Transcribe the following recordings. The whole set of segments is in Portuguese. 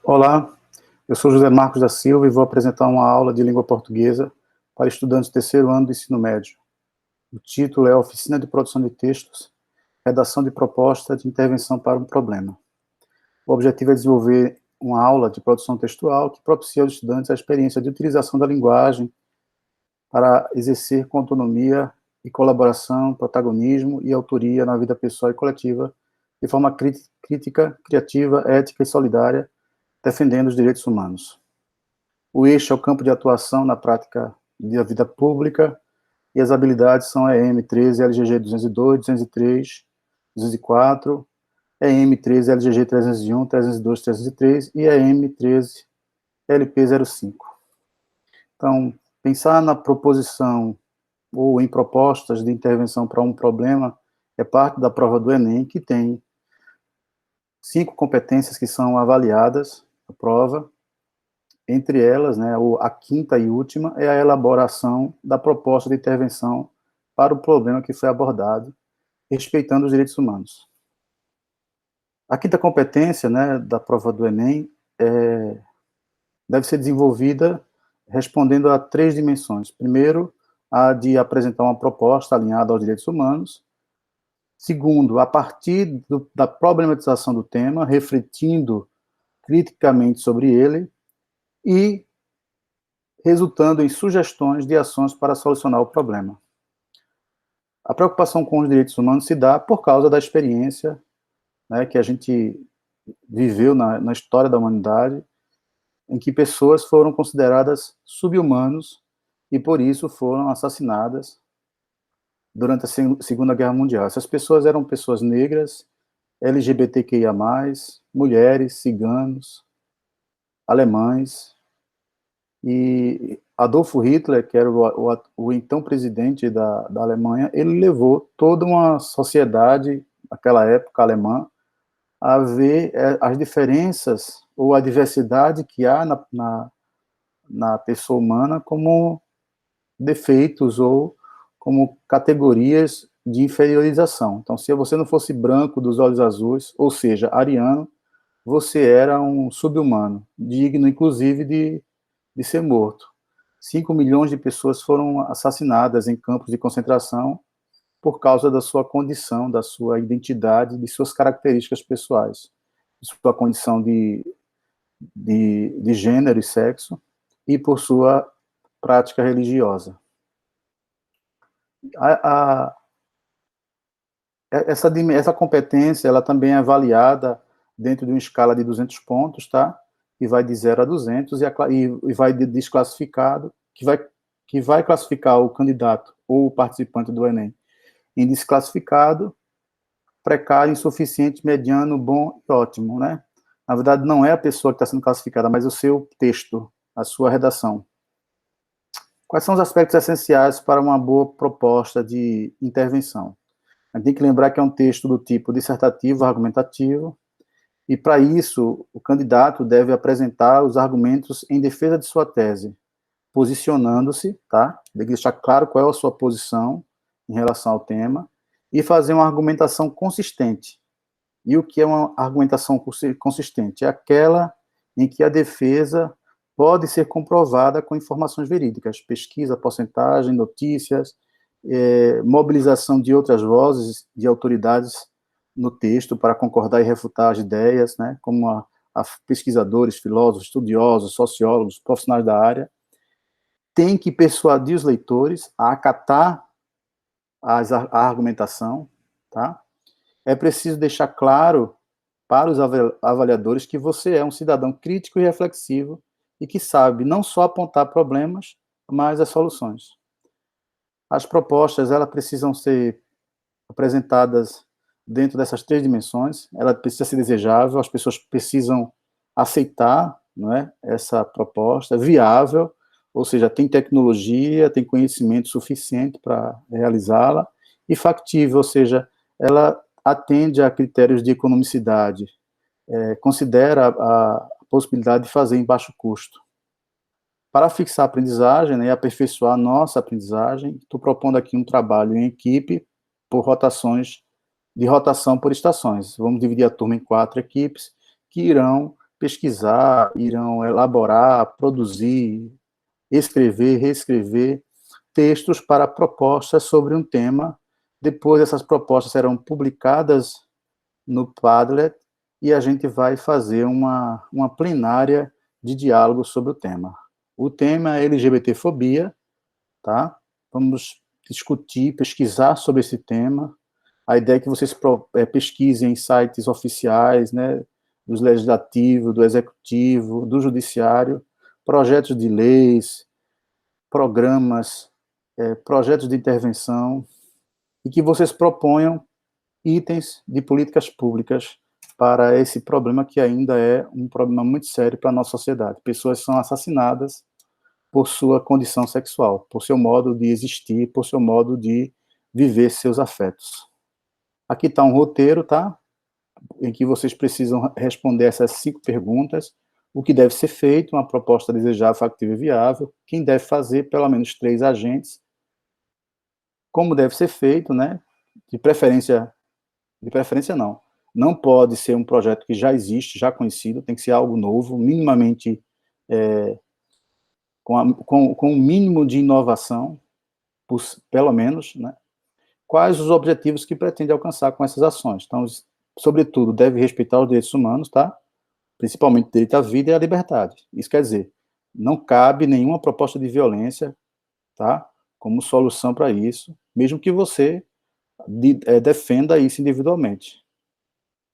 Olá, eu sou José Marcos da Silva e vou apresentar uma aula de língua portuguesa para estudantes do terceiro ano do ensino médio. O título é Oficina de Produção de Textos, Redação de Proposta de Intervenção para um Problema. O objetivo é desenvolver uma aula de produção textual que propicie aos estudantes a experiência de utilização da linguagem para exercer com autonomia e colaboração, protagonismo e autoria na vida pessoal e coletiva, de forma crítica, criativa, ética e solidária, defendendo os direitos humanos. O eixo é o campo de atuação na prática da vida pública, e as habilidades são EM 13, LGG 202, 203, 204, EM 13, LGG 301, 302, 303 e EM 13, LP 05. Então, pensar na proposição ou em propostas de intervenção para um problema é parte da prova do Enem, que tem 5 competências que são avaliadas na prova. Entre elas, né, a quinta e última é a elaboração da proposta de intervenção para o problema que foi abordado, respeitando os direitos humanos. A quinta competência, né, da prova do Enem deve ser desenvolvida respondendo a 3 dimensões. Primeiro, a de apresentar uma proposta alinhada aos direitos humanos. Segundo, a partir da problematização do tema, refletindo criticamente sobre ele, e resultando em sugestões de ações para solucionar o problema. A preocupação com os direitos humanos se dá por causa da experiência, né, que a gente viveu na história da humanidade, em que pessoas foram consideradas subhumanos e, por isso, foram assassinadas durante a Segunda Guerra Mundial. Essas pessoas eram pessoas negras, LGBTQIA+, mulheres, ciganos, alemães. E Adolfo Hitler, que era o então presidente da Alemanha, ele levou toda uma sociedade, naquela época alemã, a ver as diferenças ou a diversidade que há na pessoa humana como defeitos ou como categorias de inferiorização. Então, se você não fosse branco, dos olhos azuis, ou seja, ariano, você era um sub-humano, digno, inclusive, de ser morto. 5 milhões de pessoas foram assassinadas em campos de concentração por causa da sua condição, da sua identidade, de suas características pessoais, de sua condição de gênero e sexo, e por sua prática religiosa. Essa competência, ela também é avaliada dentro de uma escala de 200 pontos, tá? E vai de 0 a 200, e vai de desclassificado, que vai classificar o candidato ou o participante do Enem em desclassificado, precário, insuficiente, mediano, bom e ótimo, né? Na verdade, não é a pessoa que está sendo classificada, mas o seu texto, a sua redação. Quais são os aspectos essenciais para uma boa proposta de intervenção? A gente tem que lembrar que é um texto do tipo dissertativo, argumentativo, e, para isso, o candidato deve apresentar os argumentos em defesa de sua tese, posicionando-se, tá? Deve deixar claro qual é a sua posição em relação ao tema, e fazer uma argumentação consistente. E o que é uma argumentação consistente? É aquela em que a defesa pode ser comprovada com informações verídicas, pesquisa, porcentagem, notícias, mobilização de outras vozes, de autoridades no texto para concordar e refutar as ideias, né, como a pesquisadores, filósofos, estudiosos, sociólogos, profissionais da área. Tem que persuadir os leitores a acatar a argumentação, tá? É preciso deixar claro para os avaliadores que você é um cidadão crítico e reflexivo e que sabe não só apontar problemas, mas as soluções. As propostas, elas precisam ser apresentadas dentro dessas 3 dimensões, ela precisa ser desejável, as pessoas precisam aceitar, não é, essa proposta, viável, ou seja, tem tecnologia, tem conhecimento suficiente para realizá-la, e factível, ou seja, ela atende a critérios de economicidade, considera a possibilidade de fazer em baixo custo. Para fixar a aprendizagem, né, e aperfeiçoar a nossa aprendizagem, estou propondo aqui um trabalho em equipe por rotação por estações. Vamos dividir a turma em 4 equipes que irão pesquisar, irão elaborar, produzir, escrever, reescrever textos para propostas sobre um tema. Depois essas propostas serão publicadas no Padlet e a gente vai fazer uma plenária de diálogo sobre o tema. O tema é LGBTfobia, tá? Vamos discutir, pesquisar sobre esse tema. A ideia é que vocês pesquisem em sites oficiais, né, do legislativo, do executivo, do judiciário, projetos de leis, programas, projetos de intervenção, e que vocês proponham itens de políticas públicas para esse problema que ainda é um problema muito sério para a nossa sociedade. Pessoas são assassinadas por sua condição sexual, por seu modo de existir, por seu modo de viver seus afetos. Aqui está um roteiro, tá? Em que vocês precisam responder essas 5 perguntas: o que deve ser feito, uma proposta desejável, factível e viável, quem deve fazer, pelo menos 3 agentes, como deve ser feito, né? De preferência não pode ser um projeto que já existe, já conhecido, tem que ser algo novo, minimamente, com um mínimo de inovação, pelo menos, né? Quais os objetivos que pretende alcançar com essas ações. Então, sobretudo, deve respeitar os direitos humanos, tá? Principalmente o direito à vida e à liberdade. Isso quer dizer, não cabe nenhuma proposta de violência, tá? Como solução para isso, mesmo que você defenda isso individualmente.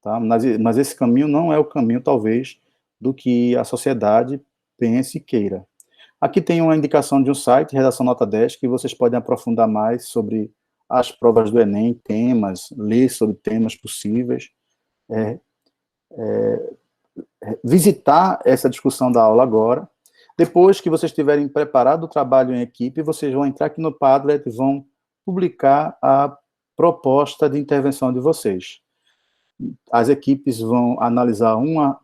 Tá? Mas esse caminho não é o caminho, talvez, do que a sociedade pense e queira. Aqui tem uma indicação de um site, Redação Nota 10, que vocês podem aprofundar mais sobre as provas do Enem, temas, ler sobre temas possíveis, visitar essa discussão da aula agora. Depois que vocês tiverem preparado o trabalho em equipe, vocês vão entrar aqui no Padlet e vão publicar a proposta de intervenção de vocês. As equipes vão analisar uma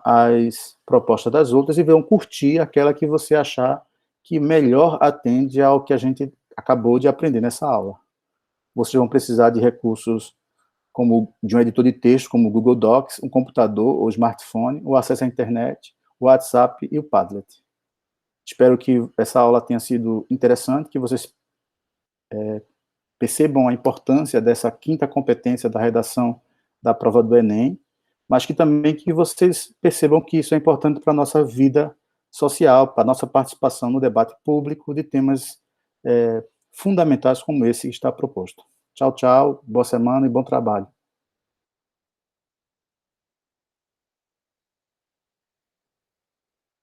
as propostas das outras e vão curtir aquela que você achar que melhor atende ao que a gente acabou de aprender nessa aula. Vocês vão precisar de recursos como de um editor de texto, como o Google Docs, um computador ou smartphone, o acesso à internet, o WhatsApp e o Padlet. Espero que essa aula tenha sido interessante, que vocês percebam a importância dessa 5ª competência da redação da prova do Enem, mas que também que vocês percebam que isso é importante para a nossa vida social, para a nossa participação no debate público de temas fundamentais como esse que está proposto. Tchau, tchau, boa semana e bom trabalho.